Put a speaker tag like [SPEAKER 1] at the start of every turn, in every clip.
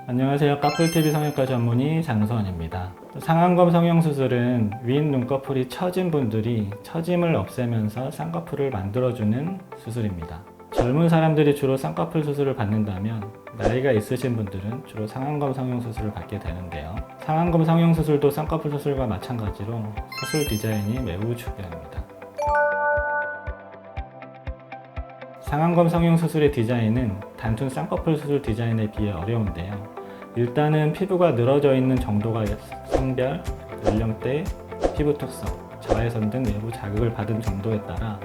[SPEAKER 1] 안녕하세요. 까풀TV 성형외과 전문의 장수원입니다. 상안검 성형수술은 윗 눈꺼풀이 처진 분들이 처짐을 없애면서 쌍꺼풀을 만들어주는 수술입니다. 젊은 사람들이 주로 쌍꺼풀 수술을 받는다면 나이가 있으신 분들은 주로 상안검 성형수술을 받게 되는데요. 상안검 성형수술도 쌍꺼풀 수술과 마찬가지로 수술 디자인이 매우 중요합니다. 상안검 성형수술의 디자인은 단순 쌍꺼풀 수술 디자인에 비해 어려운데요. 일단은 피부가 늘어져 있는 정도가 성별, 연령대, 피부 특성, 자외선 등 외부 자극을 받은 정도에 따라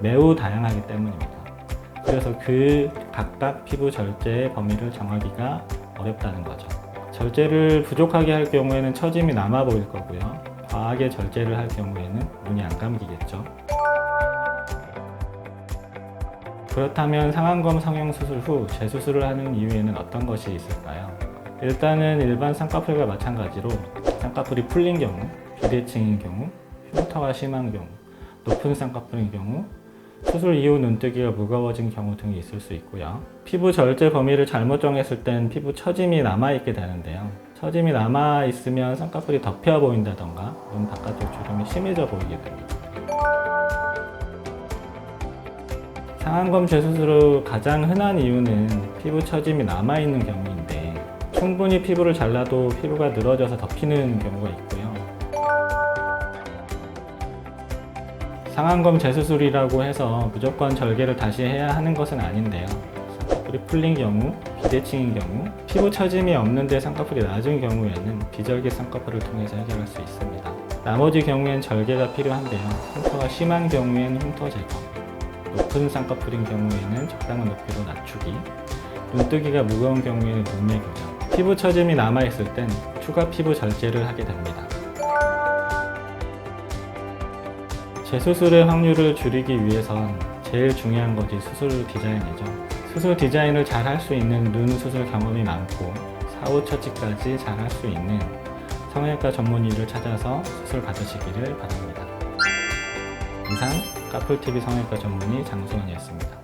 [SPEAKER 1] 매우 다양하기 때문입니다. 그래서 그 각각 피부 절제의 범위를 정하기가 어렵다는 거죠. 절제를 부족하게 할 경우에는 처짐이 남아 보일 거고요. 과하게 절제를 할 경우에는 눈이 안 감기겠죠. 그렇다면 상안검 성형수술 후 재수술을 하는 이유에는 어떤 것이 있을까요? 일단은 일반 쌍꺼풀과 마찬가지로 쌍꺼풀이 풀린 경우, 비대칭인 경우, 흉터가 심한 경우, 높은 쌍꺼풀인 경우, 수술 이후 눈뜨기가 무거워진 경우 등이 있을 수 있고요. 피부 절제 범위를 잘못 정했을 땐 피부 처짐이 남아있게 되는데요. 처짐이 남아있으면 쌍꺼풀이 덮여 보인다던가 눈 바깥쪽 주름이 심해져 보이게 됩니다. 상안검 재수술 후 가장 흔한 이유는 피부 처짐이 남아있는 경우인데 충분히 피부를 잘라도 피부가 늘어져서 덮이는 경우가 있고요. 상안검 재수술이라고 해서 무조건 절개를 다시 해야 하는 것은 아닌데요. 쌍꺼풀이 풀린 경우, 비대칭인 경우, 피부 처짐이 없는데 쌍꺼풀이 낮은 경우에는 비절개 쌍꺼풀을 통해서 해결할 수 있습니다. 나머지 경우엔 절개가 필요한데요. 흉터가 심한 경우엔 흉터 제거, 높은 쌍꺼풀인 경우에는 적당한 높이로 낮추기, 눈뜨기가 무거운 경우에는 눈매 교정, 피부 처짐이 남아있을 땐 추가 피부 절제를 하게 됩니다. 재수술의 확률을 줄이기 위해선 제일 중요한 것이 수술 디자인이죠. 수술 디자인을 잘 할 수 있는 눈 수술 경험이 많고 사후 처치까지 잘 할 수 있는 성형외과 전문의를 찾아서 수술 받으시기를 바랍니다. 이상 까풀TV 성형외과 전문의 장수원이었습니다.